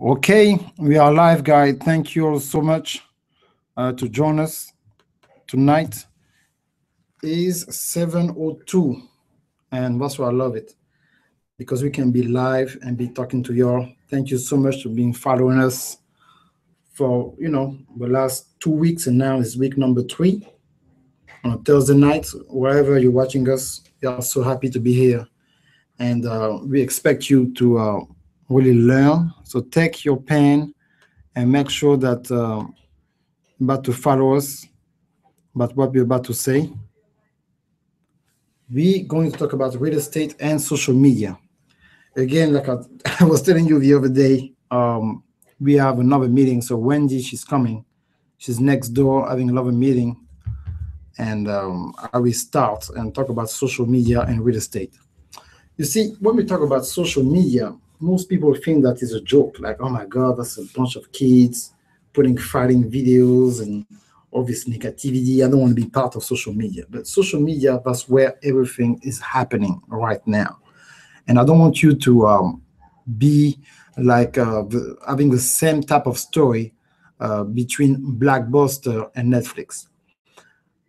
Okay, we are live, guys. Thank you all so much to join us tonight. Is 7:02, and that's why I love it because we can be live and be talking to y'all. Thank you so much for being following us for the last 2 weeks, and now it's week number three on Thursday night. Wherever you're watching us, we are so happy to be here, and we expect you to really learn. So take your pen and make sure that about to follow us, about what we're about to say. We're going to talk about real estate and social media. Again, like I was telling you the other day, we have another meeting. So Wendy, she's coming. She's next door having another meeting. And I will start and talk about social media and real estate. You see, when we talk about social media, most people think that is a joke. Like, oh my God, that's a bunch of kids putting fighting videos and all this negativity. I don't want to be part of social media. But social media, that's where everything is happening right now. And I don't want you to be like having the same type of story between Blockbuster and Netflix.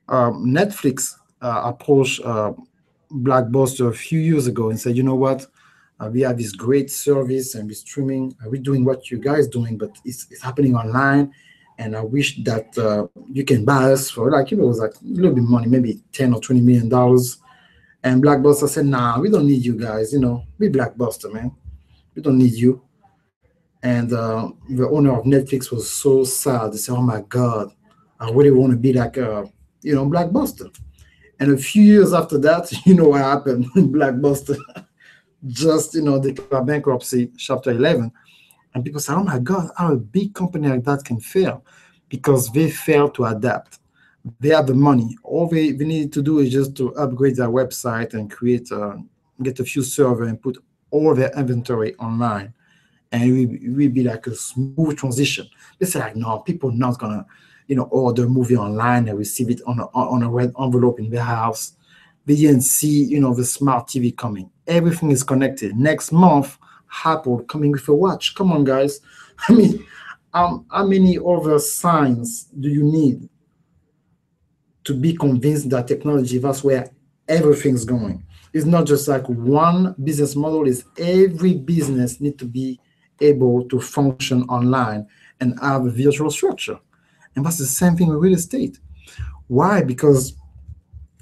Netflix approached Blockbuster a few years ago and said, you know what, we have this great service and we're streaming, we're doing what you guys doing, but it's happening online. And I wish that you can buy us for like, it was like a little bit of money, maybe 10 or $20 million. And Blockbuster said, nah, we don't need you guys. We Blockbuster, man. We don't need you. And the owner of Netflix was so sad. They said, oh my God, I really want to be like, Blockbuster. And a few years after that, you know what happened? Blockbuster just, declared bankruptcy, Chapter 11. And people say, oh my God, how a big company like that can fail? Because they failed to adapt. They have the money. All they needed to do is just to upgrade their website and get a few servers and put all their inventory online. And it will be like a smooth transition. They say like, no, people not gonna, order a movie online and receive it on a red envelope in their house. They didn't see, the smart TV coming. Everything is connected. Next month, Apple coming with a watch. Come on, guys. I mean, how many other signs do you need to be convinced that technology, that's where everything's going? It's not just like one business model, is every business need to be able to function online and have a virtual structure. And that's the same thing with real estate. Why? Because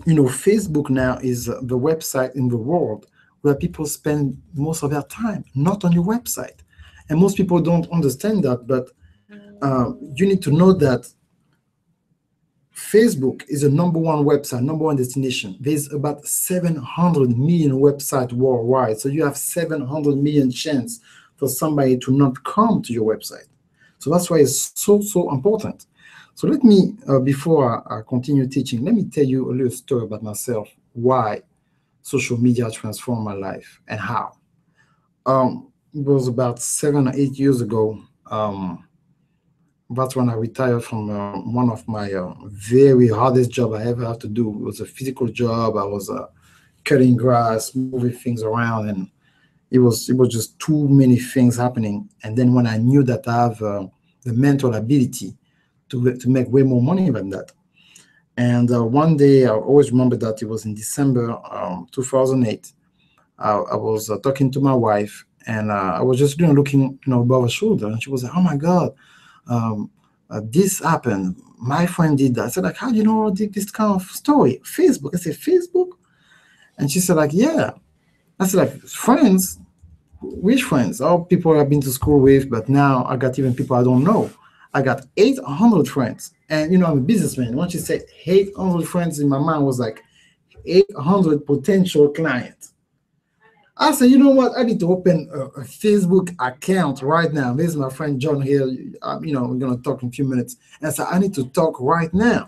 Facebook now is the website in the world where people spend most of their time, not on your website. And most people don't understand that, but you need to know that Facebook is the number one website, number one destination. There's about 700 million websites worldwide. So you have 700 million chance for somebody to not come to your website. So that's why it's so important. So let me, before I continue teaching, let me tell you a little story about myself, why social media transformed my life and how. It was about 7 or 8 years ago. That's when I retired from one of my very hardest job I ever had to do. It was a physical job. I was cutting grass, moving things around, and it was just too many things happening. And then when I knew that I have the mental ability to make way more money than that. And one day, I always remember that it was in December 2008. I was talking to my wife, and I was just looking above her shoulder, and she was like, "Oh my God, this happened. My friend did that." I said, "Like, how do you know this kind of story?" Facebook. I said, "Facebook?" And she said, "Like, yeah." I said, "Like, friends? Which friends? All people I've been to school with, but now I got even people I don't know. I got 800 friends. And, I'm a businessman. Once you said 800 friends, in my mind was like 800 potential clients. I said, you know what? I need to open a Facebook account right now. This is my friend John here. We're going to talk in a few minutes. And I said, I need to talk right now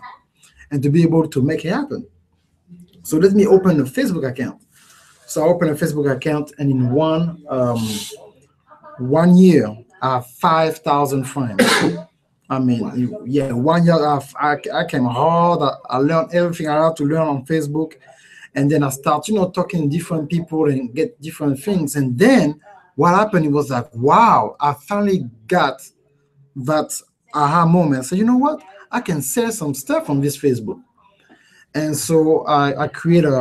and to be able to make it happen. So let me open a Facebook account. So I opened a Facebook account, and in one year, I have 5,000 friends. I mean, yeah, 1 year I came hard. I learned everything I had to learn on Facebook. And then I start, talking to different people and get different things. And then what happened, it was like, wow, I finally got that aha moment. So you know what? I can sell some stuff on this Facebook. And so I created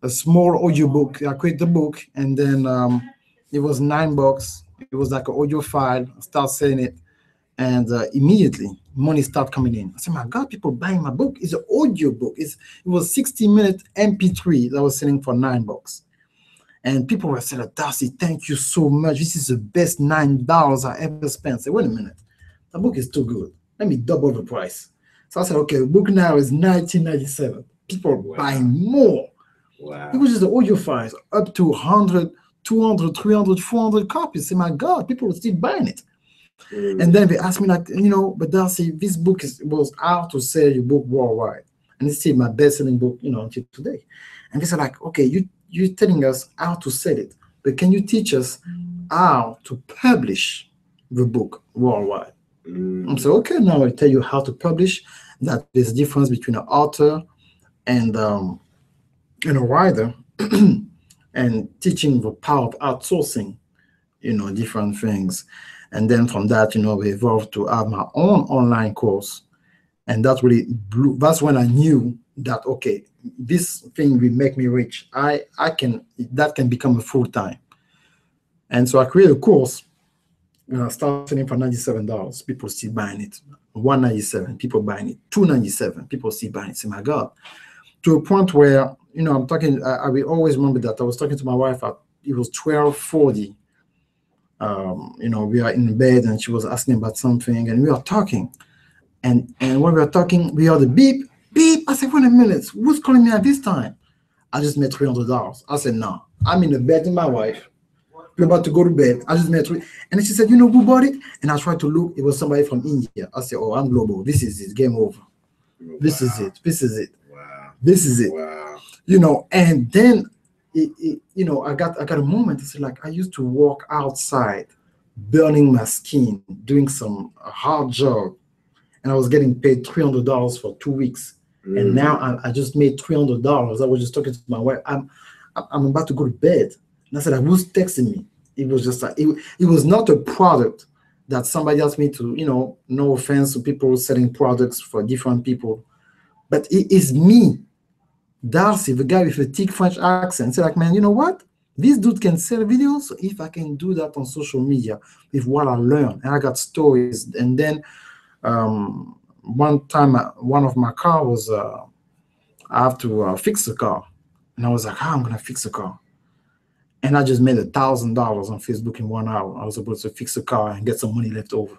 a small audiobook. I created the book, and then it was $9. It was like an audio file. I start selling it, and immediately money start coming in. I said, "My God, people buying my book! It's an audio book. It was 60-minute MP3 that was selling for $9." And people were saying, "Darcy, thank you so much. This is the best $9 I ever spent." I said, "Wait a minute, the book is too good. Let me double the price." So I said, "Okay, the book now is 1997. People are buying more." Wow. It was just the audio files up to 100, 200, 300, 400 copies. Say, my God, people are still buying it. And then they asked me, like, but Darcy, this book was how to sell your book worldwide. And it's still my best-selling book, until today. And they said, like, okay, you're telling us how to sell it, but can you teach us how to publish the book worldwide? I said, okay, now I'll tell you how to publish. That there's a difference between an author and a writer, and teaching the power of outsourcing, different things. And then from that, we evolved to have my own online course. And that's when I knew that, okay, this thing will make me rich. That can become a full time. And so I created a course, start selling for $97. People still buying it. $197, people buying it. $297, people still buying it. Say, my God. To a point where, I'm talking, I will always remember that I was talking to my wife it was 12:40. We are in bed, and she was asking about something, and we are talking. And when we are talking, we heard the beep, beep. I said, wait a minute, who's calling me at this time? I just made $300. I said, no, I'm in the bed with my wife. We're about to go to bed. I just made $300. And she said, who bought it? And I tried to look. It was somebody from India. I said, oh, I'm global. This is it. Game over. This is it. This is it. Wow. This is it. Wow. And then I got a moment. It's like I used to walk outside, burning my skin, doing some hard job, and I was getting paid $300 for 2 weeks. And now I just made $300. I was just talking to my wife. I'm about to go to bed, and I said, "Who's texting me?" It was just like it was not a product that somebody asked me to. No offense to people selling products for different people, but it is me, Darcy, the guy with a thick French accent. Say, like, man, you know what? This dude can sell videos. So if I can do that on social media with what I learned, and I got stories. And then one time, one of my car was, I have to fix the car. And I was like, how am I going to fix the car? And I just made $1,000 on Facebook in 1 hour. I was supposed to fix the car and get some money left over.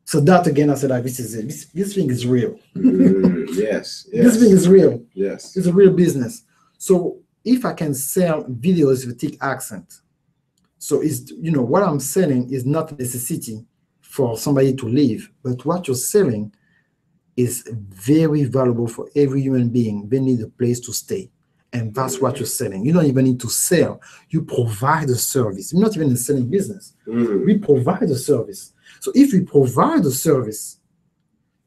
So that again, I said, like, this is it. This thing is real. Yes. This thing is real. Yes. It's a real business. So if I can sell videos with thick accent, so it's, what I'm selling is not a necessity for somebody to live, but what you're selling is very valuable for every human being. They need a place to stay. And that's what you're selling. You don't even need to sell. You provide a service. You're not even in the selling business. We provide a service. So if we provide a service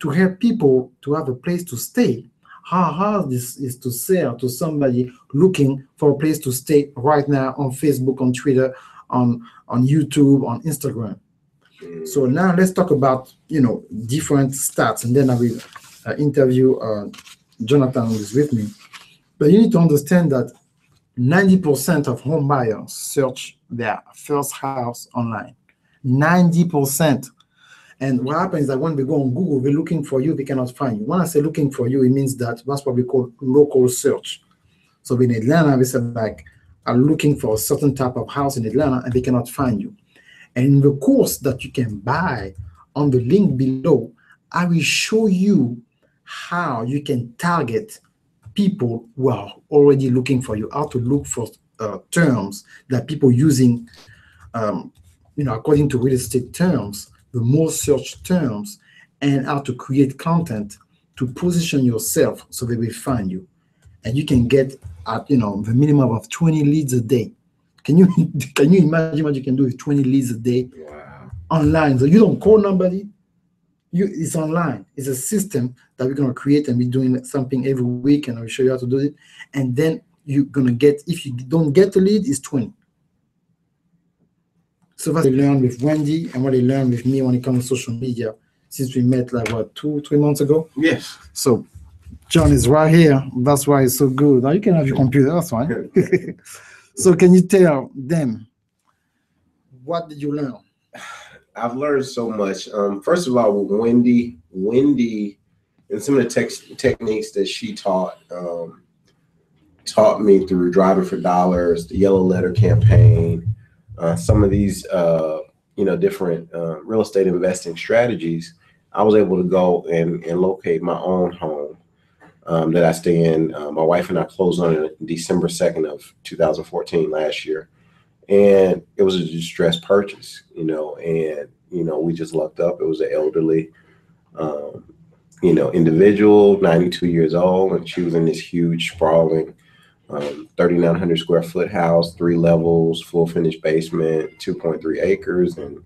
to help people to have a place to stay, how hard this is to sell to somebody looking for a place to stay right now on Facebook, on Twitter, on YouTube, on Instagram. So now let's talk about, different stats, and then I will interview Jonathan, who is with me. But you need to understand that 90% of home buyers search their first house online. 90%. And what happens is that when we go on Google, we're looking for you, we cannot find you. When I say looking for you, it means that's what we call local search. So in Atlanta, we said, like, I'm looking for a certain type of house in Atlanta, and they cannot find you. And in the course that you can buy on the link below, I will show you how you can target people who are already looking for you, how to look for terms that people using, according to real estate terms, the most searched terms, and how to create content to position yourself so they will find you. And you can get at, the minimum of 20 leads a day. Can you imagine what you can do with 20 leads a day? Wow. Online? So you don't call nobody. It's online. It's a system that we're going to create, and we're doing something every week, and I'll show you how to do it. And then you're going to get, if you don't get the lead, it's 20. So that's what they learned with Wendy and what they learned with me when it comes to social media since we met like what 2, 3 months ago. Yes. So John is right here. That's why it's so good. Now you can have your computer. That's fine. So can you tell them what did you learn? I've learned so much. First of all, with Wendy, and some of the techniques that she taught me through Driving for Dollars, the Yellow Letter campaign, some of these different real estate investing strategies. I was able to go and locate my own home that I stay in. My wife and I closed on it December 2nd of 2014 last year. And it was a distressed purchase, and, we just lucked up. It was an elderly, individual, 92 years old, and she was in this huge, sprawling 3,900 square foot house, 3 levels, full finished basement, 2.3 acres, and,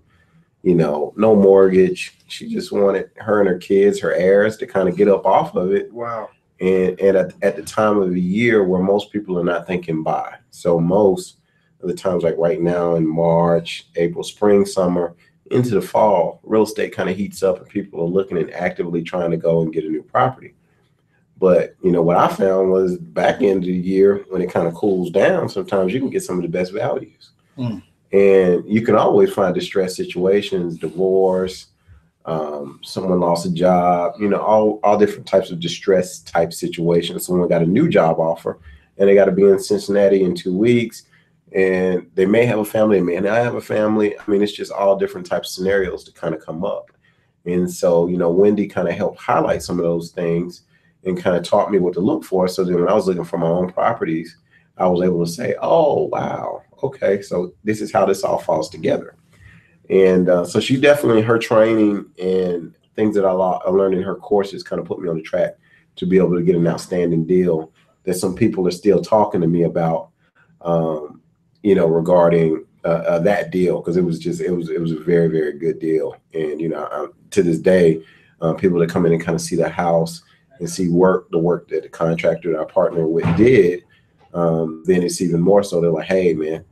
no mortgage. She just wanted her and her kids, her heirs, to kind of get up off of it. Wow. And at the time of the year where most people are not thinking buy. So most of the times, like right now in March, April, spring, summer, into the fall, real estate kind of heats up and people are looking and actively trying to go and get a new property. But, what I found was back end of the year when it kind of cools down, sometimes you can get some of the best values. Mm. And you can always find distressed situations, divorce, someone lost a job, all different types of distress type situations. Someone got a new job offer and they got to be in Cincinnati in 2 weeks, and they may have a family, they may not have a family. I mean, it's just all different types of scenarios to kind of come up. And so, Wendy kind of helped highlight some of those things and kind of taught me what to look for. So then when I was looking for my own properties, I was able to say, oh, wow, okay, so this is how this all falls together. And so she definitely, her training and things that I learned in her courses kind of put me on the track to be able to get an outstanding deal that some people are still talking to me about, regarding that deal, because it was a very, very good deal. And, to this day, people that come in and kind of see the house and see the work that the contractor that I partner with did, then it's even more so. They're like, hey, man,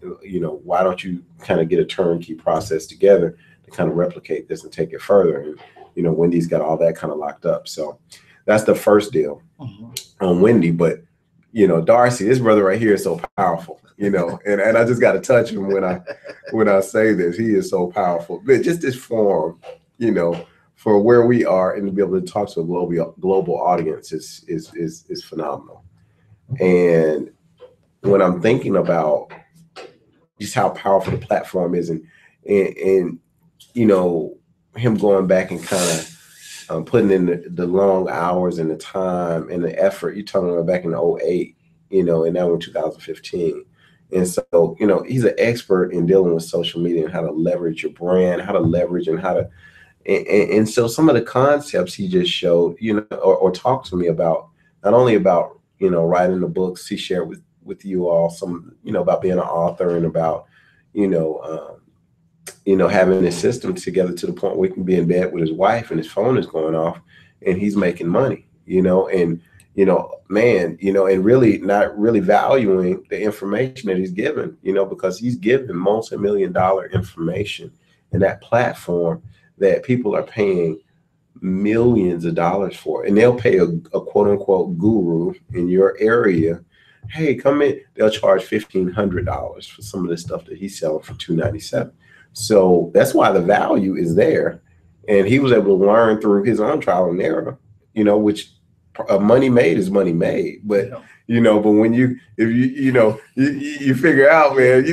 why don't you kind of get a turnkey process together to kind of replicate this and take it further? And, Wendy's got all that kind of locked up. So that's the first deal on Wendy. But, Darcy, this brother right here is so powerful, and I just got to touch him when I say this. He is so powerful. But just this form, for where we are and to be able to talk to a global audience is phenomenal. And when I'm thinking about just how powerful the platform is, and him going back and kind of putting in the long hours and the time and the effort. You're talking about back in 2008, and now in 2015. And so, he's an expert in dealing with social media and how to leverage your brand, how to leverage and how to, and so some of the concepts he just showed, or talked to me about, not only about, writing the books he shared with you all, some, about being an author and about, having his system together to the point where he can be in bed with his wife and his phone is going off and he's making money, and, man, and really not really valuing the information that he's given, because he's given multi-million-dollar information in that platform that people are paying millions of dollars for, and they'll pay a quote unquote guru in your area. Hey, come in. They'll charge $1,500 for some of the stuff that he's selling for $297. So that's why the value is there. And he was able to learn through his own trial and error, which money made is money made. But, but when you figure out, man,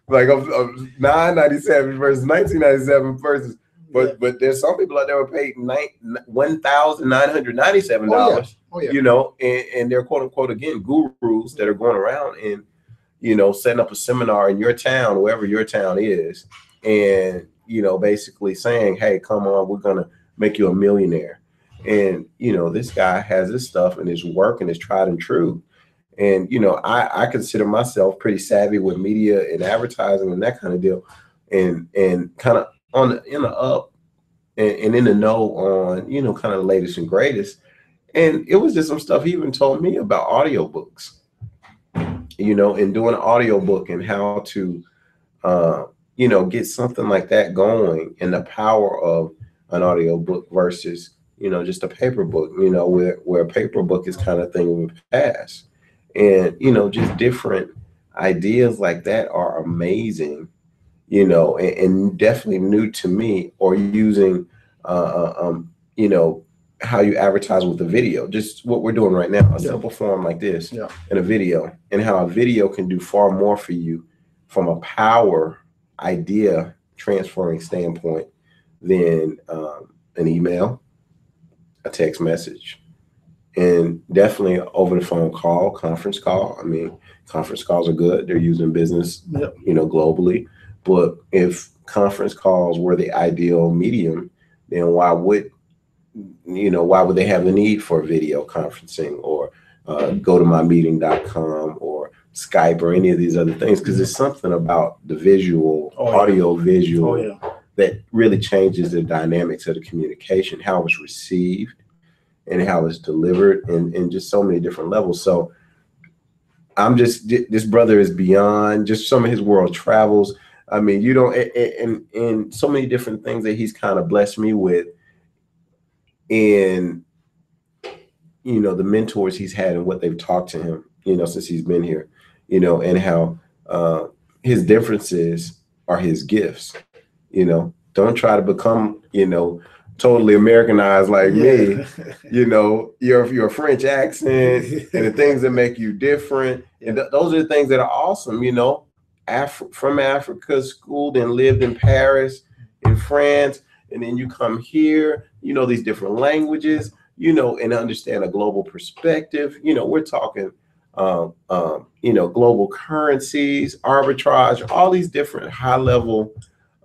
like I'm 997 versus 1997 versus, but there's some people out there who paid $1,997, and they're quote unquote, again, gurus that are going around and, setting up a seminar in your town, wherever your town is, and, basically saying, hey, come on, we're going to make you a millionaire. And, this guy has this stuff and his work and it's tried and true. And, I consider myself pretty savvy with media and advertising and that kind of deal, and kind of in the up and in the know on, kind of the latest and greatest. And it was just some stuff he even told me about audiobooks, and doing an audiobook and how to, get something like that going, and the power of an audio book versus, just a paper book, where a paper book is kind of thing of the past. And, just different ideas like that are amazing, and definitely new to me, or using, you know, how you advertise with the video, just what we're doing right now, a Yeah. simple form like this Yeah. in a video, and how a video can do far more for you from a power idea transferring standpoint than an email, a text message, and definitely over the phone call, conference call. I mean, conference calls are good. They're used in business, Yeah. globally. But if conference calls were the ideal medium, then why would they have the need for video conferencing, or go to mymeeting.com or Skype or any of these other things? Because there's something about the visual, Oh yeah. audio Oh visual, yeah. that really changes the dynamics of the communication, how it's received and how it's delivered, and just so many different levels. So this brother is beyond just some of his world travels. I mean, you don't, and so many different things that he's kind of blessed me with, and the mentors he's had and what they've taught to him, since he's been here, and how uh, his differences are his gifts. Don't try to become, totally Americanized like me. Yeah. Your French accent and the things that make you different, and those are the things that are awesome. From Africa, schooled and lived in Paris, in France, and then you come here. These different languages. And understand a global perspective. We're talking, global currencies, arbitrage, all these different high level,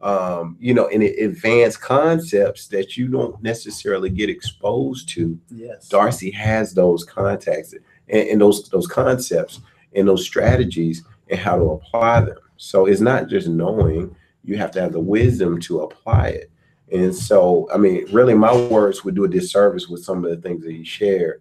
and advanced concepts that you don't necessarily get exposed to. Yes. Darcy has those contacts, and those concepts and those strategies, and how to apply them. So it's not just knowing; you have to have the wisdom to apply it. And so, I mean, really, my words would do a disservice with some of the things that he shared,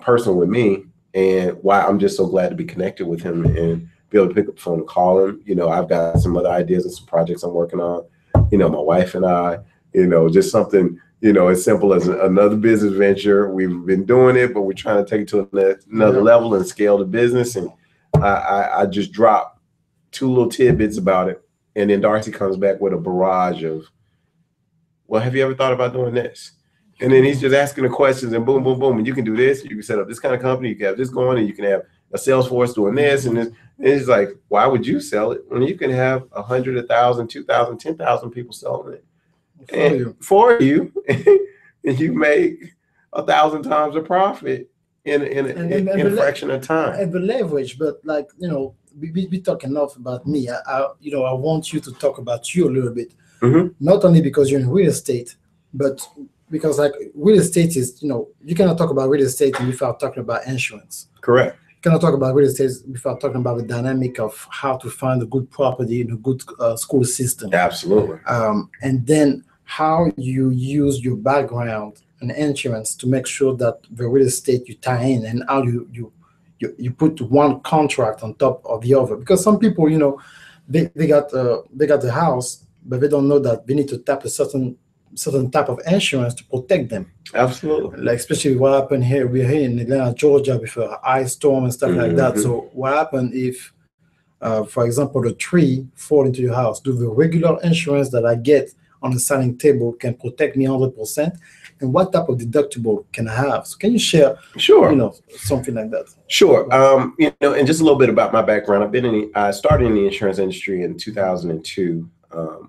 personal with me, and why I'm just so glad to be connected with him and be able to pick up the phone and call him. I've got some other ideas and some projects I'm working on. My wife and I, just something, as simple as another business venture. We've been doing it, but we're trying to take it to another level and scale the business. And I just dropped two little tidbits about it, and then Darcy comes back with a barrage of, well, have you ever thought about doing this? And then he's just asking the questions, and boom, boom, boom. And you can do this. You can set up this kind of company. You can have this going, and you can have a sales force doing this and this. And it's like, why would you sell it when you can have 100, 1,000, 2,000, 10,000 people selling it for you, and you make 1,000 times the profit in a fraction of time. And the leverage, but like, we talk enough about me. I want you to talk about you a little bit. Mm-hmm. Not only because you're in real estate, but because like real estate is, you cannot talk about real estate without talking about insurance. Correct. You cannot talk about real estate without talking about the dynamic of how to find a good property in a good school system. Absolutely. And then how you use your background and insurance to make sure that the real estate you tie in, and how you put one contract on top of the other. Because some people, they got the house, but they don't know that they need to tap a certain type of insurance to protect them. Absolutely. Like especially what happened here. We're here in Atlanta, Georgia, with an ice storm and stuff like that. So what happened if, for example, a tree fall into your house? Do the regular insurance that I get on the signing table can protect me 100%? And what type of deductible can I have? So can you share, sure, something like that? Sure. And just a little bit about my background. I started in the insurance industry in 2002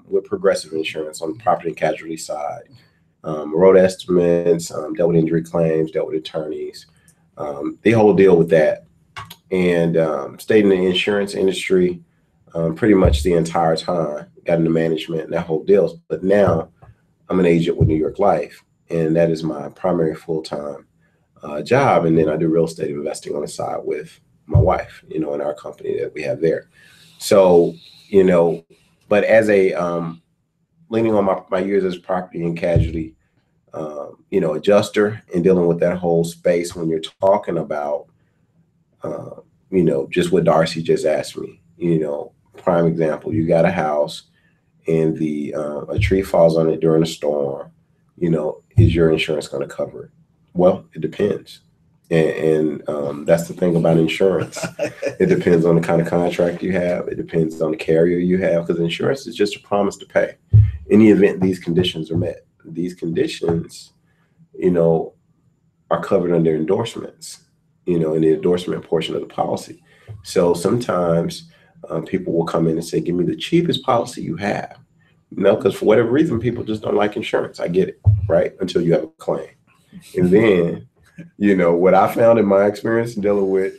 with Progressive Insurance on the property and casualty side. Wrote estimates, dealt with injury claims, dealt with attorneys, the whole deal with that. And stayed in the insurance industry pretty much the entire time. Got into management and that whole deal. But now I'm an agent with New York Life, and that is my primary full-time job. And then I do real estate investing on the side with my wife, in our company that we have there. So, but as a leaning on my years as property and casualty, adjuster, and dealing with that whole space, when you're talking about, just what Darcy just asked me, Prime example, you got a house and the a tree falls on it during a storm, is your insurance going to cover it? Well, it depends. And that's the thing about insurance. It depends on the kind of contract you have. It depends on the carrier you have, because insurance is just a promise to pay in the event these conditions are met. These conditions, are covered under endorsements, in the endorsement portion of the policy. So sometimes people will come in and say, give me the cheapest policy you have. Because for whatever reason, people just don't like insurance. I get it, right? Until you have a claim. And then, what I found in my experience dealing with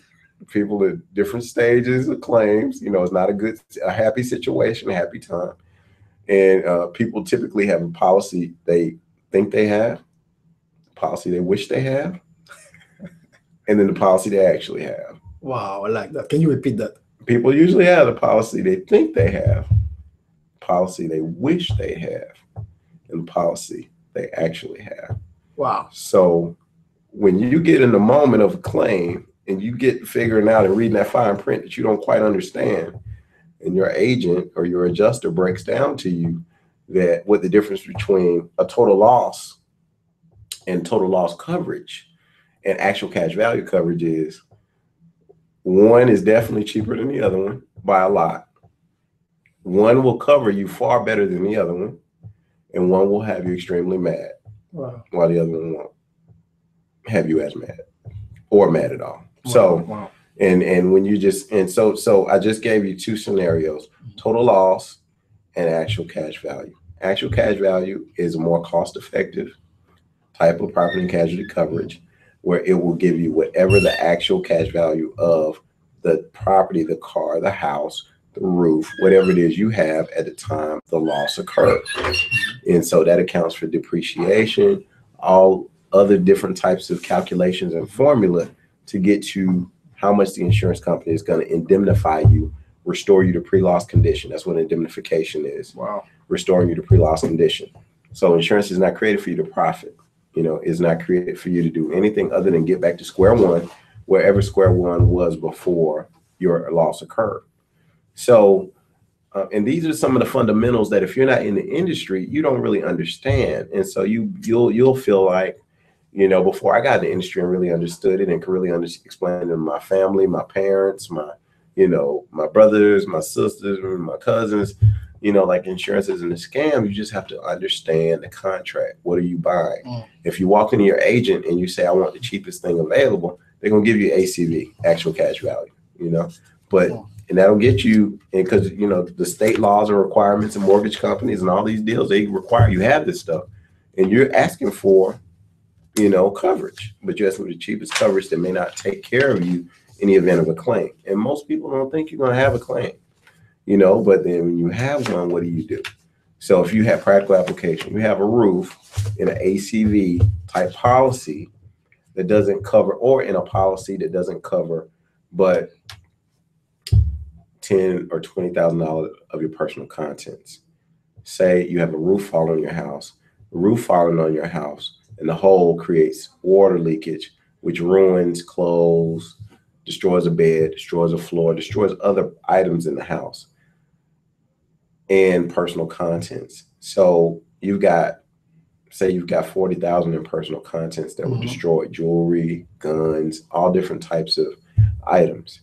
people at different stages of claims, it's not a happy situation, a happy time. And people typically have a policy they think they have, policy they wish they have, and then the policy they actually have. Wow, I like that. Can you repeat that? People usually have the policy they think they have, policy they wish they have, and the policy they actually have. Wow. So when you get in the moment of a claim and you get figuring out and reading that fine print that you don't quite understand, and your agent or your adjuster breaks down to you that what the difference between a total loss and total loss coverage and actual cash value coverage is, one is definitely cheaper than the other one by a lot. One will cover you far better than the other one, and one will have you extremely mad. Wow. While the other one won't have you as mad or mad at all. Wow. So, wow. and when you so I just gave you two scenarios: total loss and actual cash value. Actual cash value is a more cost-effective type of property and casualty coverage, where it will give you whatever the actual cash value of the property, the car, the house, the roof, whatever it is you have at the time the loss occurred. And so that accounts for depreciation, all other different types of calculations and formula to get to how much the insurance company is going to indemnify you, restore you to pre-loss condition. That's what indemnification is. Wow. Restoring you to pre-loss condition. So insurance is not created for you to profit. It's not created for you to do anything other than get back to square one, wherever square one was before your loss occurred. So, and these are some of the fundamentals that if you're not in the industry, you don't really understand. And so you'll feel like, before I got in the industry and really understood it and could really explain it to my family, my parents, my brothers, my sisters, my cousins, like insurance isn't a scam. You just have to understand the contract. What are you buying? If you walk into your agent and you say, I want the cheapest thing available, they're going to give you ACV, actual cash value, but and that'll get you, because the state laws and requirements and mortgage companies and all these deals, they require you have this stuff, and you're asking for coverage, but you're asking for the cheapest coverage that may not take care of you in the event of a claim. And most people don't think you're going to have a claim, but then when you have one, what do you do? So if you have practical application, you have a roof in an ACV type policy that doesn't cover, or in a policy that doesn't cover, but $10,000 or $20,000 of your personal contents. Say you have a roof falling on your house, and the hole creates water leakage, which ruins clothes, destroys a bed, destroys a floor, destroys other items in the house and personal contents. So you've got 40,000 in personal contents that were destroyed: jewelry, guns, all different types of items.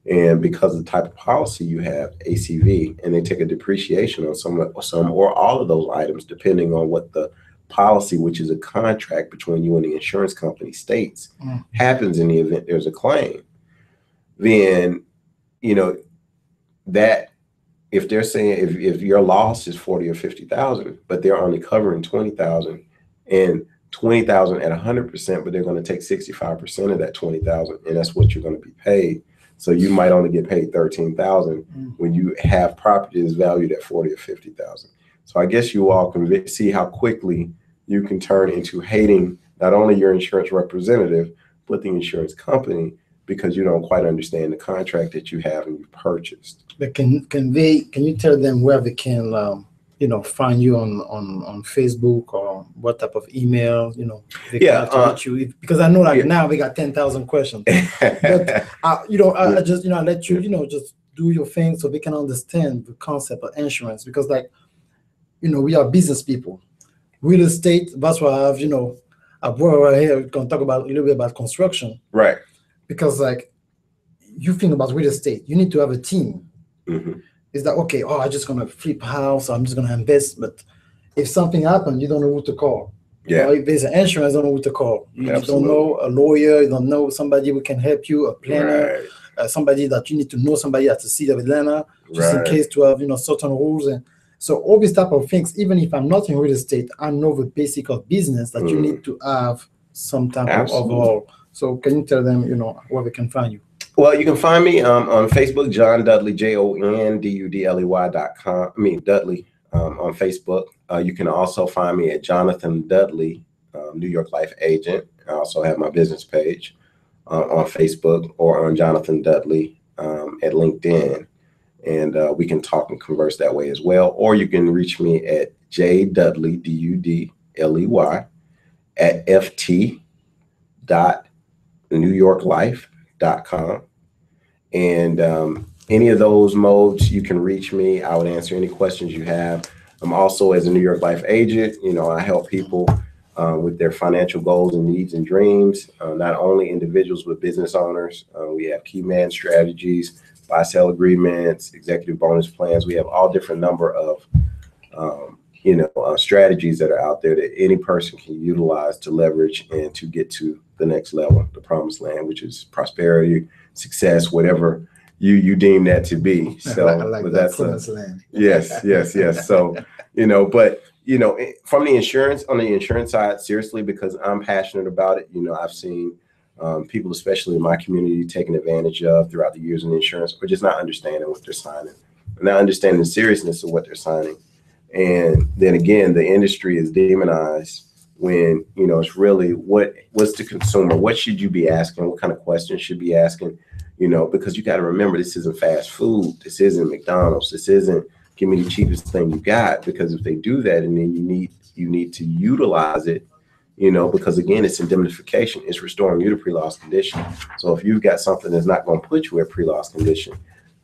And because of the type of policy you have, ACV, and they take a depreciation on some or all of those items, depending on what the policy, which is a contract between you and the insurance company, states, happens in the event there's a claim, then, that if they're saying if your loss is 40 or 50,000, but they're only covering 20,000 and 20,000 at 100%, but they're going to take 65% of that 20,000, and that's what you're going to be paid. So you might only get paid 13,000 when you have property that's valued at 40 or 50,000. So I guess you all can see how quickly you can turn into hating not only your insurance representative, but the insurance company, because you don't quite understand the contract that you have and you purchased. But can you tell them where they can find you on Facebook, or what type of email they can reach you? Because I know now we got 10,000 questions, but I just let you just do your thing so they can understand the concept of insurance. Because like, we are business people. Real estate, that's why I have, a brother right here who can talk about a little bit about construction. Right. Because like, you think about real estate, you need to have a team. Mm-hmm. Is that okay? Oh, I'm just gonna flip house, I'm just gonna invest. But if something happens, you don't know who to call. Yeah. Or if there's an insurance, you don't know who to call. You don't Absolutely. know a lawyer, you don't know somebody who can help you, a planner, Right. somebody that you need to know, somebody at the city of Atlanta, just in Right. case to have, certain rules. And so all these type of things, even if I'm not in real estate, I know the basic of business that you need to have some type of Absolutely. overall. So can you tell them, where they can find you? Well, you can find me on Facebook, John Dudley, JONDUDLEY.com. I mean, Dudley on Facebook. You can also find me at Jonathan Dudley, New York Life Agent. I also have my business page on Facebook, or on Jonathan Dudley at LinkedIn. And we can talk and converse that way as well. Or you can reach me at JDudley, DUDLEY, at ft.newyorklife.com. And any of those modes, you can reach me. I would answer any questions you have. I'm also, as a New York Life agent, I help people with their financial goals and needs and dreams, not only individuals but business owners. We have key man strategies, buy-sell agreements, executive bonus plans. We have all different number of strategies that are out there that any person can utilize to leverage and to get to the next level, the promised land, which is prosperity, success, whatever you deem that to be. So I like that, that's promised land. Yes. So, but from the insurance, on the insurance side, seriously, because I'm passionate about it. I've seen people, especially in my community, taken advantage of throughout the years in insurance, or just not understanding what they're signing, not understanding the seriousness of what they're signing. And then again, the industry is demonized when, it's really what's the consumer? What should you be asking? What kind of questions should be asking? Because you got to remember, this isn't fast food. This isn't McDonald's. This isn't give me the cheapest thing you got. Because if they do that, and then you need to utilize it, because again, it's indemnification. It's restoring you to pre-loss condition. So if you've got something that's not going to put you at pre-loss condition,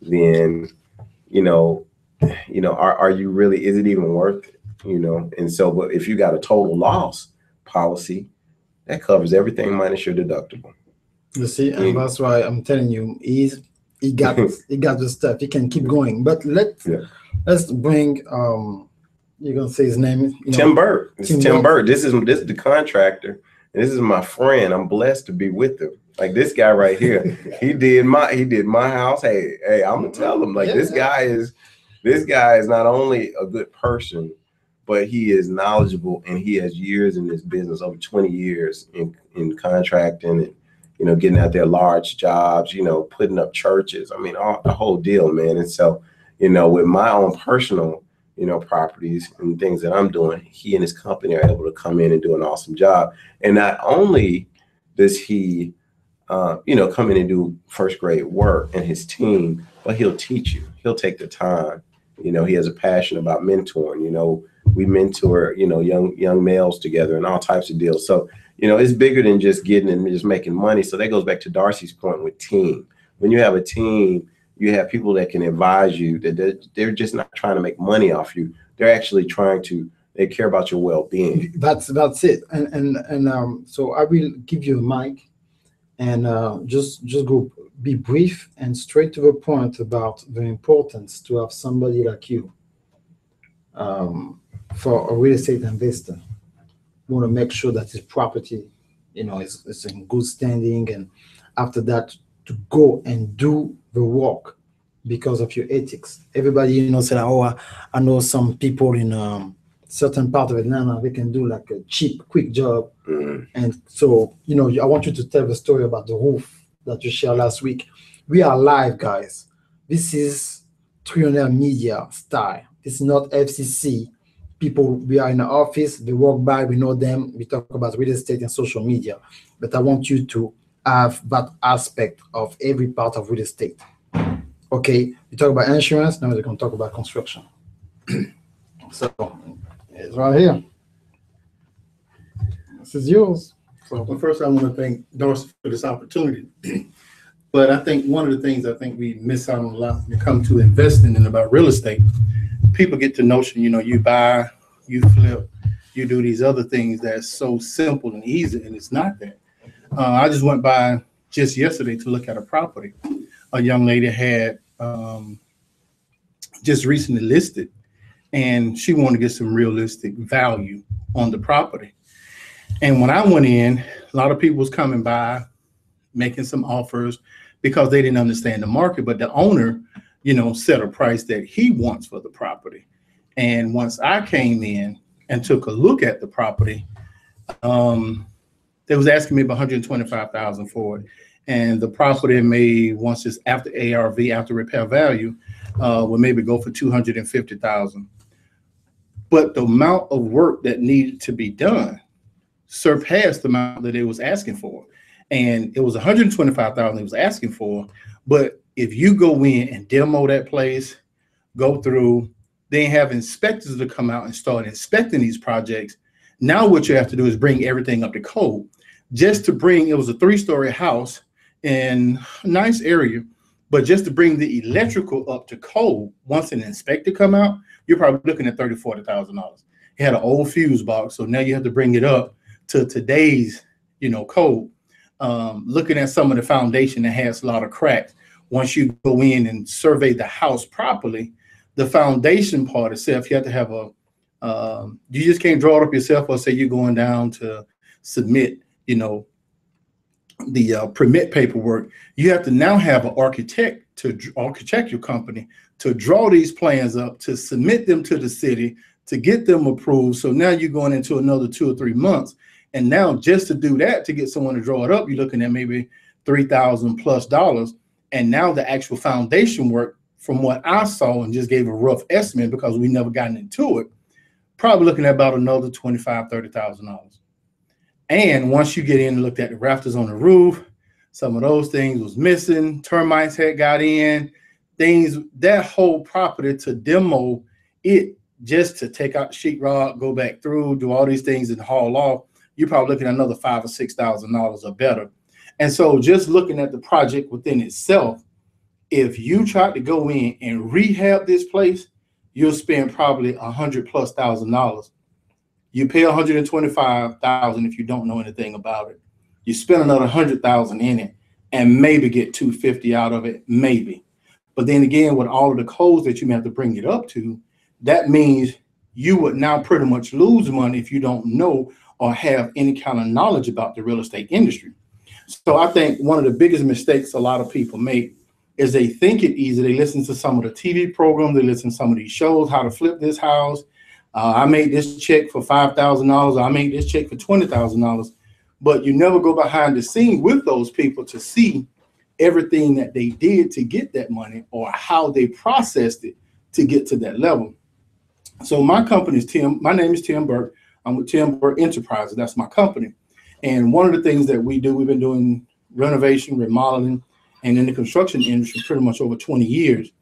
then, are you really, is it even worth it? And so, but if you got a total loss policy, that covers everything minus your deductible. You see, and that's why I'm telling you, he got the stuff. He can keep going. But let's bring you're gonna say his name, Tim Burt. Tim Burt. This is the contractor, and this is my friend. I'm blessed to be with him. Like this guy right here, he did my house. Hey, I'm gonna tell him, like, this guy is not only a good person, but he is knowledgeable, and he has years in this business, over 20 years in contracting, and getting out there large jobs, putting up churches. I mean, the whole deal, man. And so, with my own personal, properties and things that I'm doing, he and his company are able to come in and do an awesome job. And not only does he, come in and do first grade work, and his team, but he'll teach you. He'll take the time. He has a passion about mentoring. We mentor, young males together and all types of deals. So, it's bigger than just getting and just making money. So that goes back to Darcy's point with team. When you have a team, you have people that can advise you, that they're just not trying to make money off you. They're actually they care about your well-being. That's it. And so I will give you a mic, and just go be brief and straight to the point about the importance to have somebody like you for a real estate investor. You want to make sure that his property, is in good standing, and after that, to go and do the work because of your ethics. Everybody, say, oh, I know some people in certain part of Atlanta, they can do like a cheap, quick job. And so, I want you to tell the story about the roof that you shared last week. We are live, guys. This is 300 Media style. It's not FCC. People, we are in the office, they walk by, we know them, we talk about real estate and social media. But I want you to have that aspect of every part of real estate. Okay, we talk about insurance, now we're going to talk about construction. So, it's right here. This is yours. Well, first, I want to thank Darcy for this opportunity. But I think one of the things I think we miss out on a lot when it comes to investing in about real estate, people get the notion, you buy, you flip, you do these other things that's so simple and easy, and it's not that. I just went by just yesterday to look at a property. A young lady had just recently listed, and she wanted to get some realistic value on the property. And when I went in, a lot of people was coming by, making some offers because they didn't understand the market. But the owner, set a price that he wants for the property. And once I came in and took a look at the property, they was asking me about 125,000 for it. And the property may, once it's after ARV, after repair value, will maybe go for 250,000. But the amount of work that needed to be done surpassed the amount that it was asking for. And it was 125,000 it was asking for. But if you go in and demo that place, go through, then have inspectors to come out and start inspecting these projects. Now what you have to do is bring everything up to code. Just to bring, it was a 3-story house in a nice area, but just to bring the electrical up to code, once an inspector come out, you're probably looking at $30,000, $40,000. It had an old fuse box, so now you have to bring it up to today's, code. Looking at some of the foundation that has a lot of cracks. Once you go in and survey the house properly, the foundation part itself, you have to have you just can't draw it up yourself, or say you're going down to submit, the permit paperwork. You have to now have an architectural company to draw these plans up, to submit them to the city, to get them approved. So now you're going into another 2 or 3 months. And now just to do that, to get someone to draw it up, you're looking at maybe $3,000+. And now the actual foundation work, from what I saw and just gave a rough estimate because we never gotten into it, probably looking at about another $25,000, $30,000. And once you get in and looked at the rafters on the roof, some of those things was missing. Termites had got in, things, that whole property to demo it, just to take out the sheetrock, go back through, do all these things and haul off, you're probably looking at another $5,000 or $6,000 or better. And so just looking at the project within itself, if you try to go in and rehab this place, you'll spend probably $100,000+. You pay $125,000 if you don't know anything about it. You spend another $100,000 in it and maybe get $250 out of it, maybe. But then again, with all of the codes that you may have to bring it up to, that means you would now pretty much lose money if you don't know or have any kind of knowledge about the real estate industry. So I think one of the biggest mistakes a lot of people make is they think it easy. They listen to some of the TV programs, they listen to some of these shows, how to flip this house. I made this check for $5,000. I made this check for $20,000. But you never go behind the scenes with those people to see everything that they did to get that money, or how they processed it to get to that level. So my company is my name is Tim Burke. I'm with Tim Burke Enterprises. That's my company. And one of the things that we do, we've been doing renovation, remodeling, and in the construction industry pretty much over 20 years.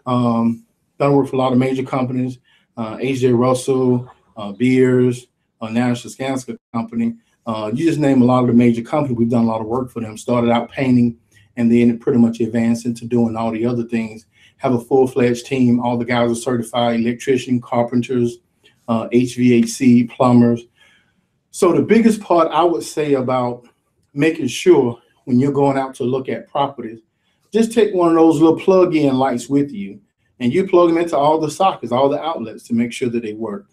Done work for a lot of major companies, H.J. Russell, Beers, National Skanska Company. You just name a lot of the major companies. We've done a lot of work for them. Started out painting, and then it pretty much advanced into doing all the other things. Have a full-fledged team. All the guys are certified electrician, carpenters, HVAC, plumbers. So the biggest part I would say about making sure when you're going out to look at properties, just take one of those little plug-in lights with you, and you plug them into all the sockets, all the outlets, to make sure that they work.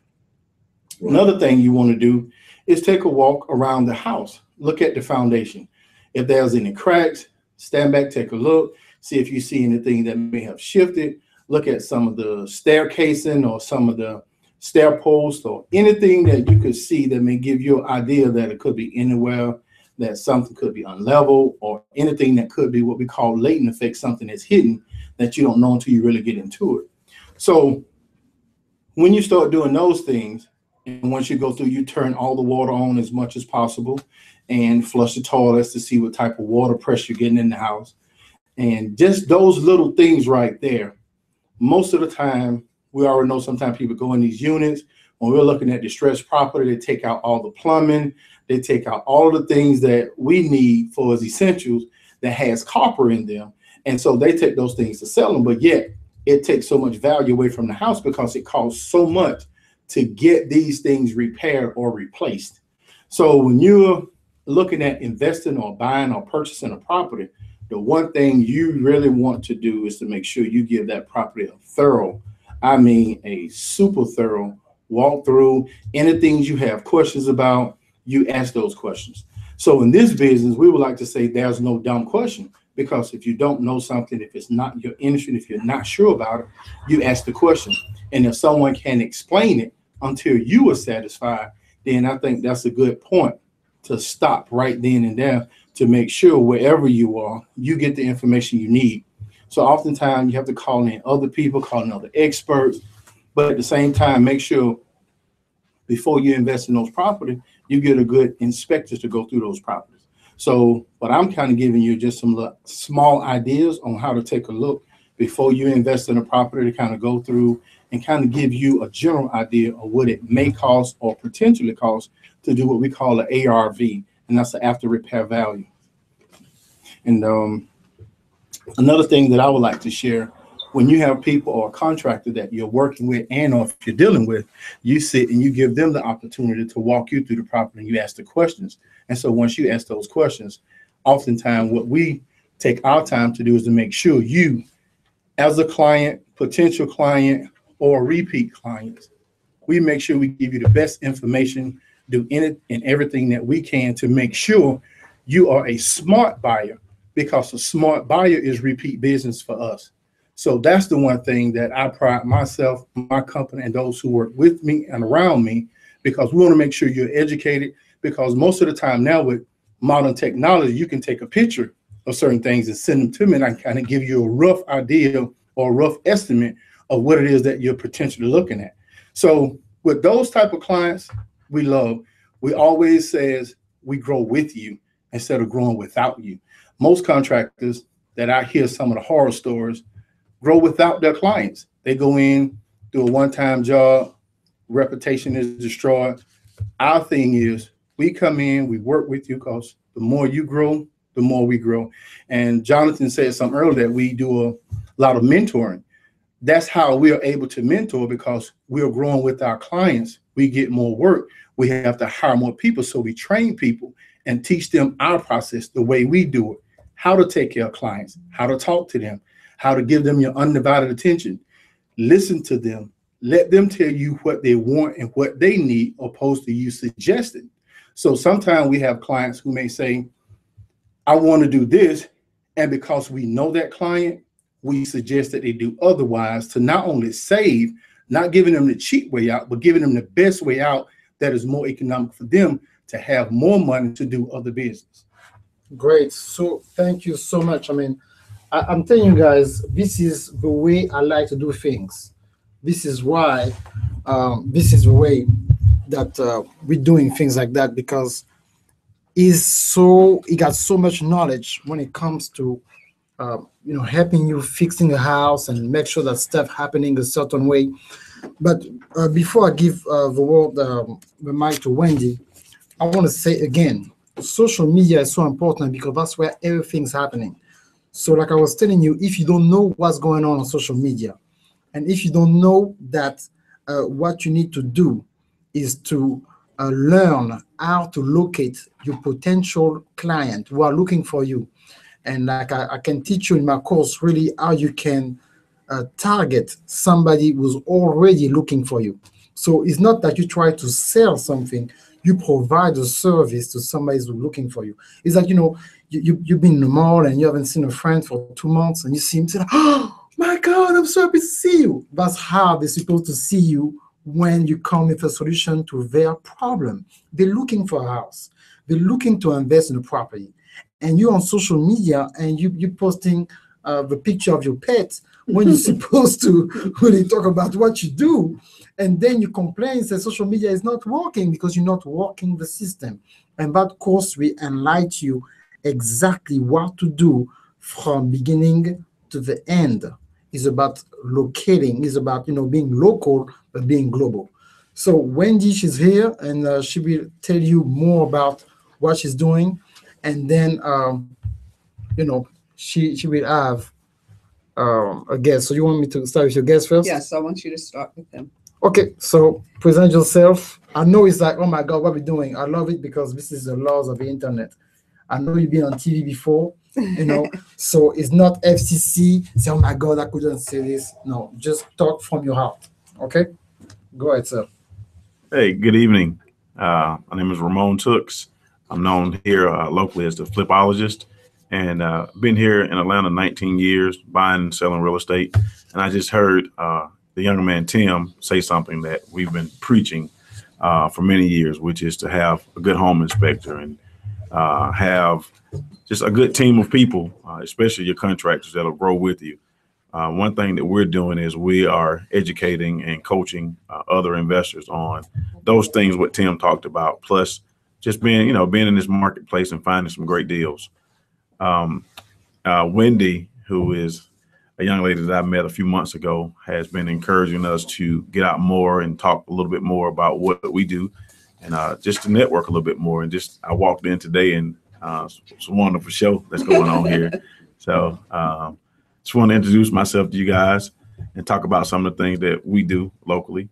Another thing you want to do is take a walk around the house. Look at the foundation. If there's any cracks, stand back, take a look, see if you see anything that may have shifted. Look at some of the staircasing or some of the stair posts, or anything that you could see that may give you an idea that it could be anywhere, that something could be unlevel, or anything that could be what we call latent effect, something that's hidden that you don't know until you really get into it. So when you start doing those things, and once you go through, you turn all the water on as much as possible and flush the toilets to see what type of water pressure you're getting in the house. And just those little things right there, most of the time, we already know sometimes people go in these units. When we're looking at distressed property, they take out all the plumbing, they take out all the things that we need for as essentials. that has copper in them. And so they take those things to sell them, but yet it takes so much value away from the house because it costs so much to get these things repaired or replaced. So when you're looking at investing or buying or purchasing a property, the one thing you really want to do is to make sure you give that property a thorough, I mean a super thorough walk through. Anything you have questions about, you ask those questions. So in this business, we would like to say there's no dumb question, because if you don't know something, if it's not your industry, if you're not sure about it, you ask the question. And if someone can explain it until you are satisfied, then I think that's a good point to stop right then and there, to make sure wherever you are, you get the information you need. So oftentimes you have to call in other people, call in other experts, but at the same time, make sure before you invest in those properties, you get a good inspector to go through those properties. So what I'm kind of giving you just some small ideas on how to take a look before you invest in a property, to kind of go through and kind of give you a general idea of what it may cost or potentially cost to do what we call an ARV, and that's the after repair value. And another thing that I would like to share, when you have people or a contractor that you're working with and or if you're dealing with, you sit and you give them the opportunity to walk you through the property and you ask the questions. And so once you ask those questions, oftentimes what we take our time to do is to make sure you, as a client, potential client, or repeat clients, we make sure we give you the best information, do in it and everything that we can to make sure you are a smart buyer, because a smart buyer is repeat business for us. So that's the one thing that I pride myself, my company, and those who work with me and around me, because we want to make sure you're educated, because most of the time now with modern technology, you can take a picture of certain things and send them to me, and I kind of give you a rough idea or a rough estimate of what it is that you're potentially looking at. So with those type of clients, we love, we always says we grow with you instead of growing without you. Most contractors that I hear some of the horror stories grow without their clients. They go in, do a one-time job, reputation is destroyed. Our thing is we come in, we work with you, because the more you grow, the more we grow. And Jonathan said something earlier that we do a lot of mentoring. That's how we are able to mentor, because we are growing with our clients. We get more work. We have to hire more people. So we train people and teach them our process, the way we do it, how to take care of clients, how to talk to them, how to give them your undivided attention, listen to them, let them tell you what they want and what they need, opposed to you suggesting. So sometimes we have clients who may say, I want to do this. And because we know that client, we suggest that they do otherwise, to not only save, not giving them the cheap way out, but giving them the best way out that is more economic for them to have more money to do other business. Great. So thank you so much. I mean, I'm telling you guys, this is the way I like to do things. This is why, this is the way that we're doing things like that, because he got so much knowledge when it comes to helping you fixing a house and make sure that stuff happening a certain way. But before I give the mic to Wendy, I want to say again, social media is so important, because that's where everything's happening. So like I was telling you, if you don't know what's going on social media, and if you don't know that what you need to do is to learn how to locate your potential client who are looking for you. And like I can teach you in my course really how you can target somebody who's already looking for you. So it's not that you try to sell something, you provide a service to somebody who's looking for you. It's like, you've been in the mall and you haven't seen a friend for 2 months, and you see him say, oh my God, I'm so happy to see you. That's how they're supposed to see you when you come with a solution to their problem. They're looking for a house. They're looking to invest in a property. And you're on social media and you're posting the picture of your pet when you're supposed to really talk about what you do. And then you complain and say social media is not working because you're not working the system. And that course, we enlighten you exactly what to do from beginning to the end. Is about locating, is about being local but being global. So Wendy, she's here, and she will tell you more about what she's doing. And then she will have a guest. So you want me to start with your guest first? Yes, I want you to start with him. Okay, so present yourself. I know it's like, oh my God, what we doing? I love it because this is the laws of the internet. I know you've been on TV before, so it's not FCC. Say, oh my God, I couldn't say this. No, just talk from your heart. Okay, go ahead, sir. Hey, good evening. My name is Ramon Tooks. I'm known here locally as the Flipologist, and been here in Atlanta 19 years, buying and selling real estate. And I just heard the younger man Tim say something that we've been preaching for many years, which is to have a good home inspector and have just a good team of people, especially your contractors that'll grow with you. One thing that we're doing is we are educating and coaching other investors on those things what Tim talked about, plus just being in this marketplace and finding some great deals. Wendy, who is a young lady that I met a few months ago, has been encouraging us to get out more and talk a little bit more about what we do and just to network a little bit more. And I walked in today and it's a wonderful show that's going on here. So just want to introduce myself to you guys and talk about some of the things that we do locally.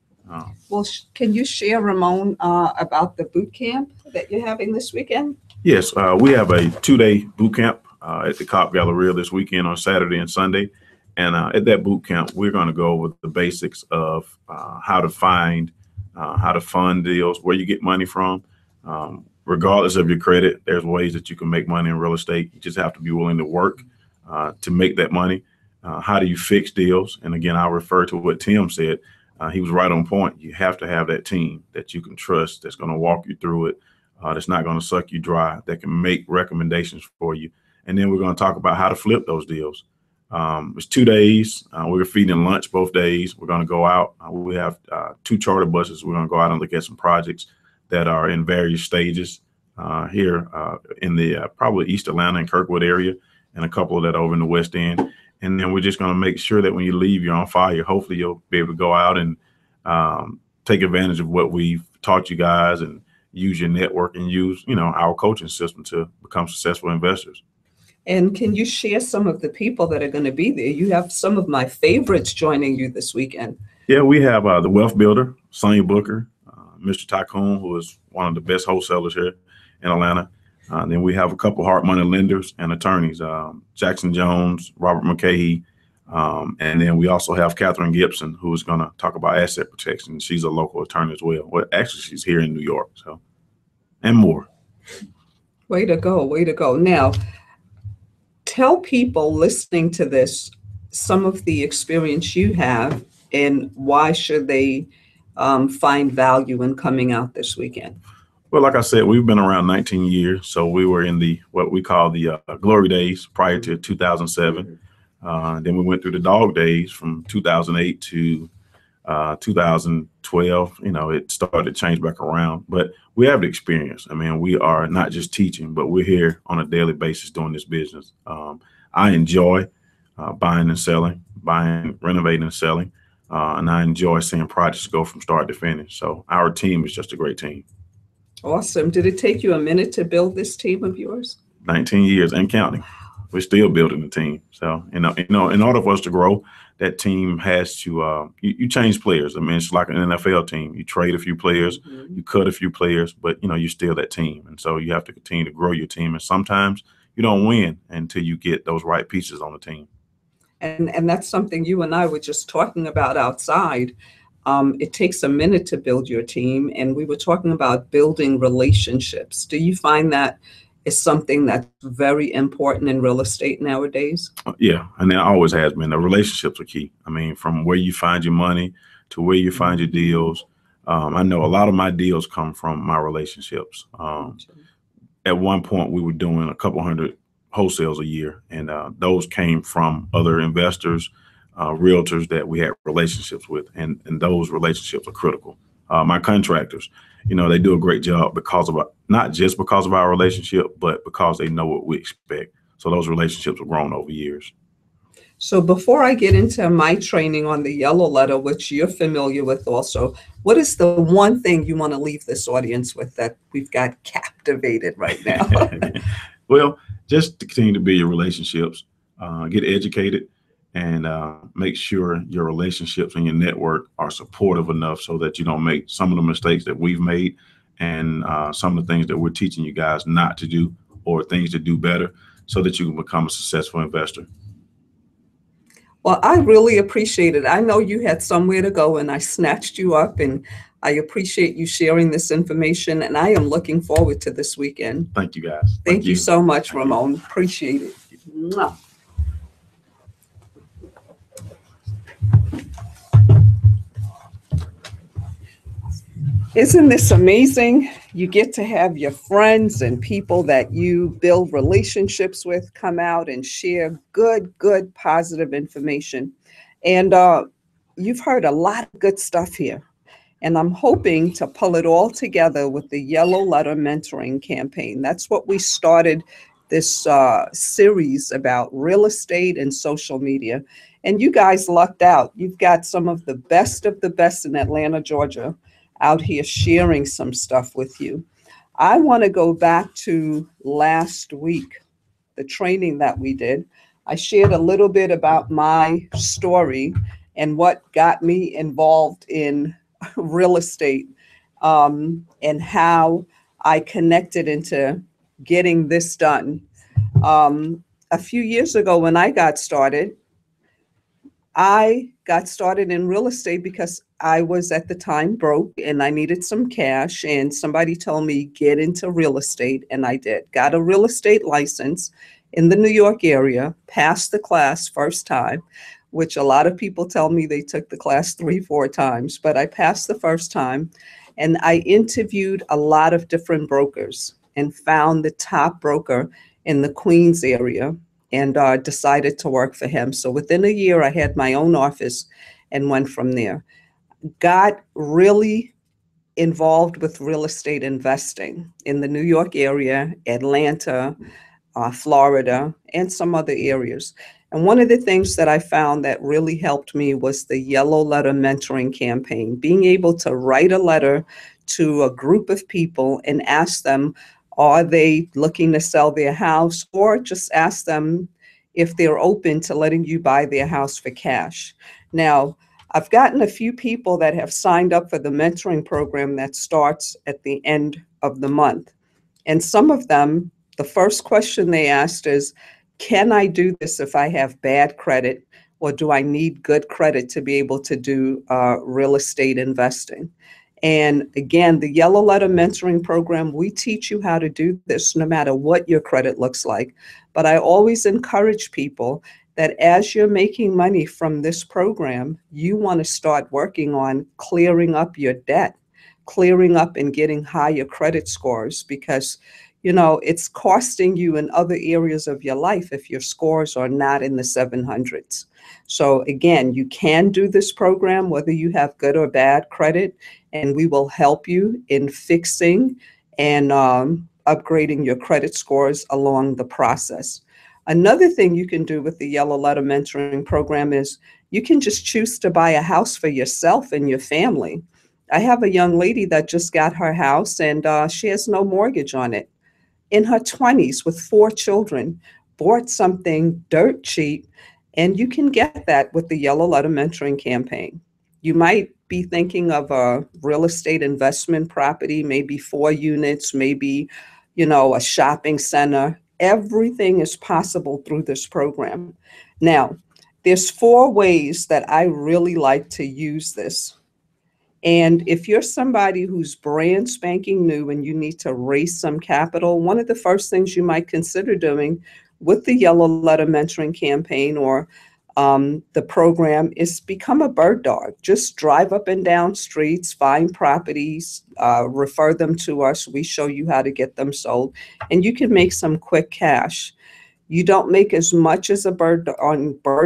Well, can you share, Ramon, about the boot camp that you're having this weekend? Yes, we have a 2-day boot camp at the Cobb Galleria this weekend on Saturday and Sunday. And at that boot camp, we're going to go over the basics of how to fund deals, where you get money from. Regardless of your credit, there's ways that you can make money in real estate. You just have to be willing to work to make that money. How do you fix deals? And again, I'll refer to what Tim said. He was right on point. You have to have that team that you can trust, that's going to walk you through it, that's not going to suck you dry, that can make recommendations for you. And then we're going to talk about how to flip those deals. It's 2 days. We're feeding lunch both days. We're going to go out. We have 2 charter buses. We're going to go out and look at some projects that are in various stages here in the probably East Atlanta and Kirkwood area, and a couple of that over in the West End. And then we're just going to make sure that when you leave, you're on fire. Hopefully you'll be able to go out and take advantage of what we've taught you guys and use your network and use, our coaching system to become successful investors. And can you share some of the people that are going to be there? You have some of my favorites joining you this weekend. Yeah, we have the Wealth Builder, Sonia Booker, Mr. Tycoon, who is one of the best wholesalers here in Atlanta. Then we have a couple hard money lenders and attorneys, Jackson Jones, Robert McKay. And then we also have Catherine Gibson, who is going to talk about asset protection. She's a local attorney as well. Well, actually, she's here in New York, and more. Way to go. Way to go. Now, tell people listening to this some of the experience you have and why should they find value in coming out this weekend. Well, like I said, we've been around 19 years. So we were in what we call the glory days prior to 2007. Then we went through the dog days from 2008 to 2012. It started to change back around. But we have the experience. I mean, we are not just teaching, but we're here on a daily basis doing this business. I enjoy buying and selling, renovating and selling. And I enjoy seeing projects go from start to finish. So our team is just a great team. Awesome. Did it take you a minute to build this team of yours? 19 years and counting. We're still building the team. So, in order for us to grow, that team has to, you change players. I mean, it's like an NFL team. You trade a few players, you cut a few players, but, you're still that team. And so you have to continue to grow your team. And sometimes you don't win until you get those right pieces on the team. And that's something you and I were just talking about outside. It takes a minute to build your team. And we were talking about building relationships. Do you find that is something that's very important in real estate nowadays? Yeah, and it always has been. The relationships are key. I mean, from where you find your money to where you find your deals. I know a lot of my deals come from my relationships. At one point, we were doing a couple hundred wholesales a year, and those came from other investors, realtors that we had relationships with, and those relationships are critical. My contractors, they do a great job not just because of our relationship, but because they know what we expect. So those relationships have grown over years. So before I get into my training on the yellow letter, which you're familiar with also, what is the one thing you want to leave this audience with that we've got captivated right now? Well, just to continue to build your relationships, get educated, and make sure your relationships and your network are supportive enough so that you don't make some of the mistakes that we've made, and some of the things that we're teaching you guys not to do, or things to do better, so that you can become a successful investor. Well, I really appreciate it. I know you had somewhere to go and I snatched you up, and I appreciate you sharing this information, and I am looking forward to this weekend. Thank you, guys. Thank you so much, Thank you. Ramon. Appreciate it. Mwah. Isn't this amazing? You get to have your friends and people that you build relationships with come out and share good, positive information. And you've heard a lot of good stuff here. And I'm hoping to pull it all together with the Yellow Letter Mentoring Campaign. That's what we started this series about, real estate and social media. And you guys lucked out. You've got some of the best in Atlanta, Georgia, out here sharing some stuff with you. I want to go back to last week, the training that we did. I shared a little bit about my story and what got me involved in real estate, and how I connected into getting this done. A few years ago when I got started in real estate because I was at the time broke and I needed some cash, and somebody told me get into real estate, and I did. Got a real estate license in the New York area, passed the class first time, which a lot of people tell me they took the class 3-4 times, but I passed the first time. And I interviewed a lot of different brokers and found the top broker in the Queens area, and decided to work for him. So within a year, I had my own office and went from there. Got really involved with real estate investing in the New York area, Atlanta, Florida, and some other areas. And one of the things that I found that really helped me was the Yellow Letter Mentoring Campaign, being able to write a letter to a group of people and ask them, are they looking to sell their house, or just ask them if they're open to letting you buy their house for cash. Now, I've gotten a few people that have signed up for the mentoring program that starts at the end of the month. And some of them, the first question they asked is, can I do this if I have bad credit, or do I need good credit to be able to do real estate investing? And again, the Yellow Letter Mentoring Program, we teach you how to do this no matter what your credit looks like. But I always encourage people that as you're making money from this program, you want to start working on clearing up your debt, clearing up and getting higher credit scores, because it's costing you in other areas of your life if your scores are not in the 700s. So again, you can do this program whether you have good or bad credit, and we will help you in fixing and upgrading your credit scores along the process. Another thing you can do with the Yellow Letter Mentoring Program is you can just choose to buy a house for yourself and your family. I have a young lady that just got her house, and she has no mortgage on it. In her 20s with 4 children, bought something dirt cheap, and you can get that with the Yellow Letter Mentoring Campaign. You might be thinking of a real estate investment property, maybe 4 units, maybe, a shopping center. Everything is possible through this program. Now, there's 4 ways that I really like to use this. And if you're somebody who's brand spanking new and you need to raise some capital, one of the first things you might consider doing with the Yellow Letter Mentoring Campaign or the program is become a bird dog. Just drive up and down streets, find properties, refer them to us. We show you how to get them sold, and you can make some quick cash. You don't make as much as a bird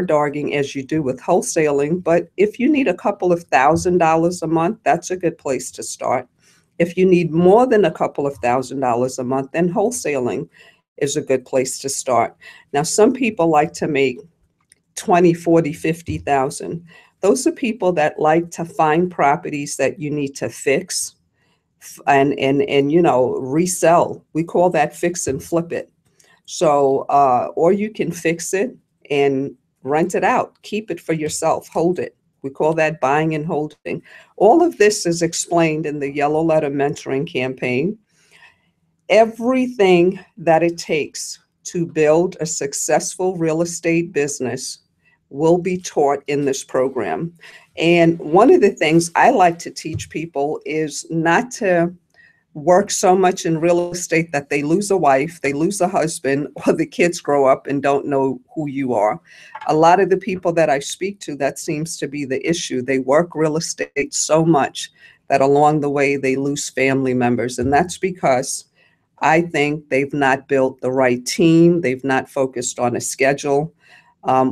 dogging as you do with wholesaling, but if you need a couple of $1,000s a month, that's a good place to start. If you need more than a couple of $1,000s a month, then wholesaling is a good place to start. Now, some people like to make 20, 40, 50,000. Those are people that like to find properties that you need to fix and resell. We call that fix and flip it. So, or you can fix it and rent it out, keep it for yourself, hold it. We call that buying and holding. All of this is explained in the Yellow Letter Mentoring Campaign. Everything that it takes to build a successful real estate business will be taught in this program. And one of the things I like to teach people is not to work so much in real estate that they lose a wife, they lose a husband, or the kids grow up and don't know who you are. A lot of the people that I speak to, that seems to be the issue. They work real estate so much that along the way they lose family members. And that's because I think they've not built the right team. They've not focused on a schedule.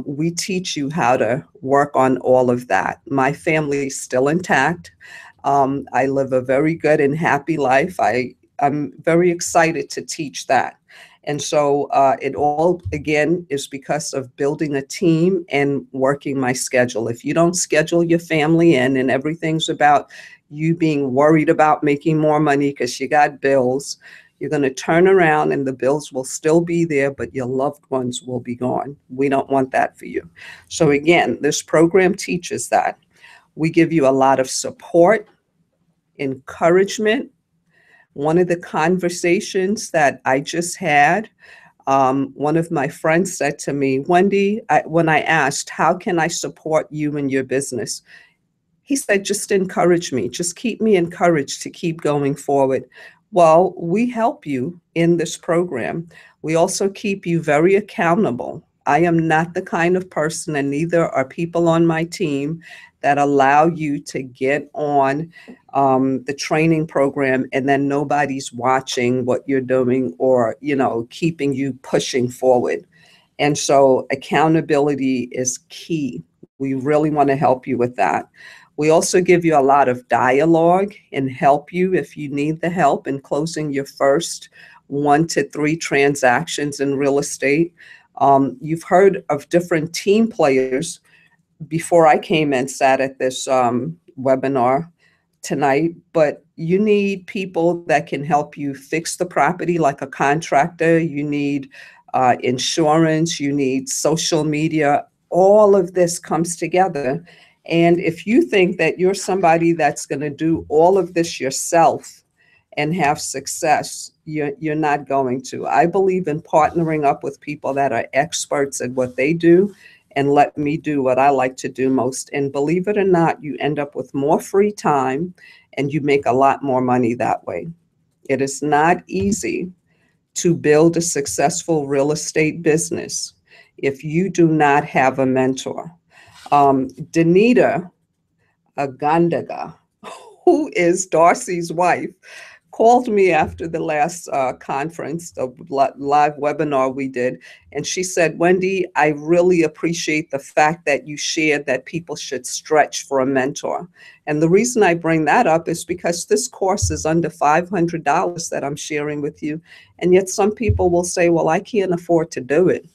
We teach you how to work on all of that. My family is still intact. I live a very good and happy life. I'm very excited to teach that. And so it all, again, is because of building a team and working my schedule. If you don't schedule your family in and everything's about you being worried about making more money because you got bills, you're going to turn around and the bills will still be there, but your loved ones will be gone. We don't want that for you. So again, this program teaches that. We give you a lot of support, encouragement. One of the conversations that I just had, one of my friends said to me, Wendy, when I asked, how can I support you in your business? He said, just encourage me, just keep me encouraged to keep going forward. Well, we help you in this program. We also keep you very accountable. I am not the kind of person, and neither are people on my team, that allow you to get on the training program and then nobody's watching what you're doing or, keeping you pushing forward. And so accountability is key. We really want to help you with that. We also give you a lot of dialogue and help you if you need the help in closing your first 1 to 3 transactions in real estate. You've heard of different team players. Before I came and sat at this webinar tonight, but you need people that can help you fix the property like a contractor. You need insurance, you need social media. All of this comes together. And if you think that you're somebody that's going to do all of this yourself and have success, you're not going to. I believe in partnering up with people that are experts at what they do and let me do what I like to do most. And believe it or not, you end up with more free time and you make a lot more money that way. It is not easy to build a successful real estate business if you do not have a mentor. Danita Ogandaga, who is Darcy's wife, called me after the last conference, the live webinar we did, and she said, Wendy, I really appreciate the fact that you shared that people should stretch for a mentor. And the reason I bring that up is because this course is under $500 that I'm sharing with you. And yet some people will say, well, I can't afford to do it.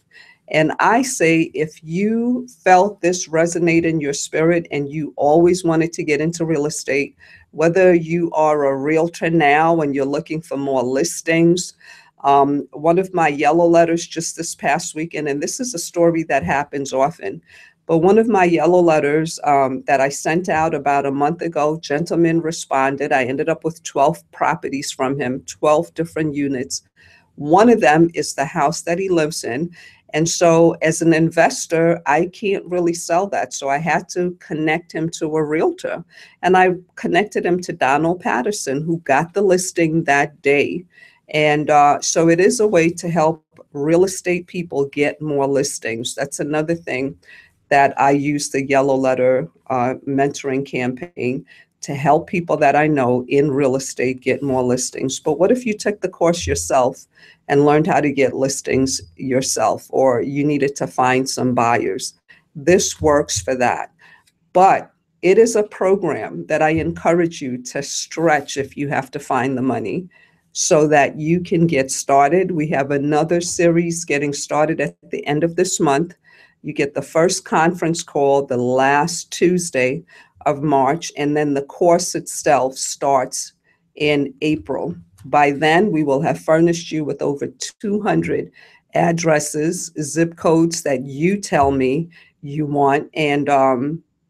And I say, if you felt this resonate in your spirit and you always wanted to get into real estate, whether you are a realtor now and you're looking for more listings, one of my yellow letters just this past weekend, and this is a story that happens often, but one of my yellow letters that I sent out about a month ago, gentleman responded. I ended up with 12 properties from him, 12 different units. One of them is the house that he lives in. And so as an investor, I can't really sell that. So I had to connect him to a realtor. And I connected him to Donald Patterson, who got the listing that day. And so it is a way to help real estate people get more listings. That's another thing that I use the Yellow Letter mentoring campaign to help people that I know in real estate get more listings. But what if you took the course yourself and learned how to get listings yourself, or you needed to find some buyers? This works for that. But it is a program that I encourage you to stretch if you have to find the money so that you can get started. We have another series getting started at the end of this month. You get the first conference call the last Tuesday of March, and then the course itself starts in April. By then, we will have furnished you with over 250 addresses, zip codes that you tell me you want. And,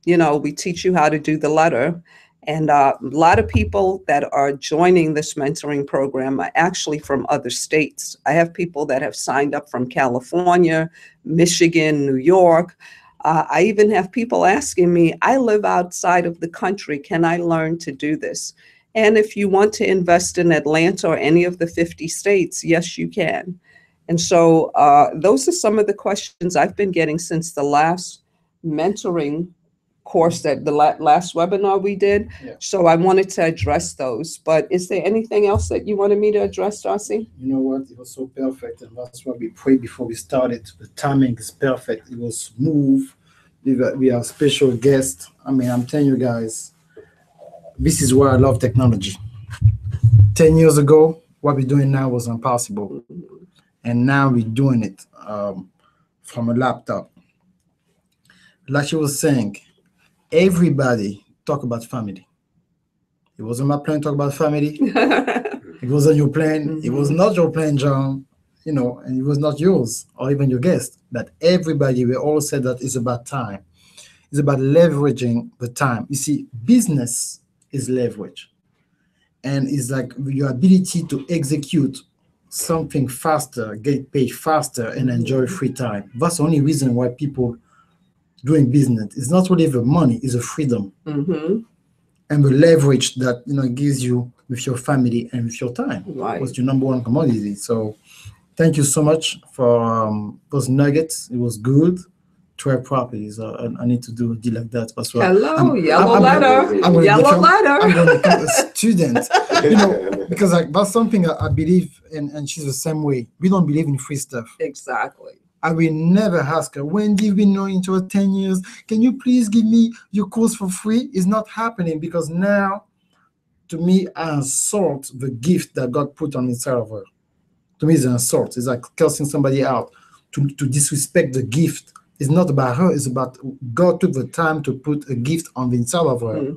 we teach you how to do the letter. And a lot of people that are joining this mentoring program are actually from other states. I have people that have signed up from California, Michigan, New York. I even have people asking me, I live outside of the country. Can I learn to do this? And if you want to invest in Atlanta or any of the 50 states, yes, you can. And so those are some of the questions I've been getting since the last mentoring course, that the last webinar we did. Yeah. So I wanted to address those. But is there anything else that you wanted me to address, Darcy? You know what? It was so perfect, and that's why we prayed before we started. The timing is perfect. It was smooth. We have special guests. I mean, I'm telling you guys, this is why I love technology. 10 years ago, what we're doing now was impossible. And now we're doing it from a laptop. Like she was saying, everybody talk about family. It wasn't my plan to talk about family. It wasn't your plan. It was not your plan, John. And it was not yours or even your guest. But everybody, we all said that it's about time. It's about leveraging the time. You see, business is leverage. And it's like your ability to execute something faster, get paid faster, and enjoy free time. That's the only reason why people doing business. It's not really the money, it's the freedom. And the leverage that gives you with your family and with your time. Right. Was your number one commodity. So thank you so much for those nuggets. It was good. 12 properties. I need to do a deal like that. That's why Hello, yellow letter. I'm going to become a student. Because that's something I believe in, and she's the same way. We don't believe in free stuff. Exactly. I will never ask her, Wendy, you've been knowing each other 10 years. Can you please give me your course for free? It's not happening, because now, to me, I insult the gift that God put on inside of her. To me, it's an insult. It's like cursing somebody out. To disrespect the gift. It's not about her. It's about God took the time to put a gift on the inside of her.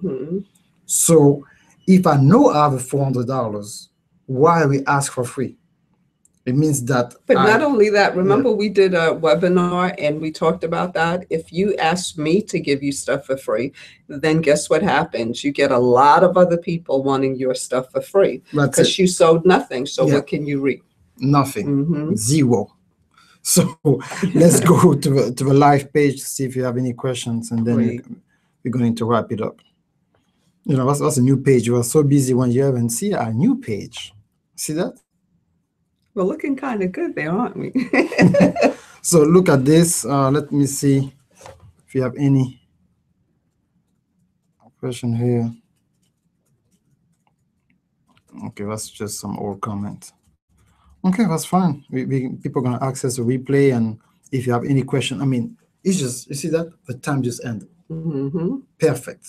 So if I know I have $400, why we ask for free? It means that. But not only that, remember we did a webinar and we talked about that. If you ask me to give you stuff for free, then guess what happens? You get a lot of other people wanting your stuff for free because you sold nothing. So what can you reap? Nothing. Zero. So let's go to the live page to see if you have any questions, and then we're going to wrap it up. That's a new page. You are so busy when you haven't seen our new page. See that? We're looking kind of good there, aren't we? So look at this. Let me see if you have any question here. Okay, that's just some old comment. Okay, that's fine. People are going to access the replay, and if you have any question, I mean, it's just, you see that? The time just ended. Perfect.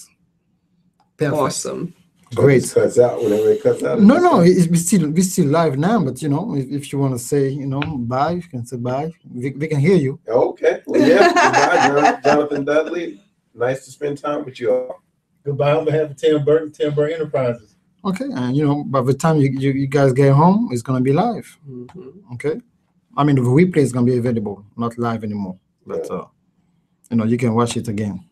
Awesome. Great. So it cuts out whenever it cuts out. No, we're still live now, but if you want to say, bye, you can say bye. We can hear you. Okay. Well, yeah. Goodbye, Jonathan Dudley. Nice to spend time with you all. Goodbye on behalf of Tim Burton Enterprises. Okay, and by the time you guys get home, it's gonna be live. Okay, I mean the replay is gonna be available, not live anymore, but you can watch it again.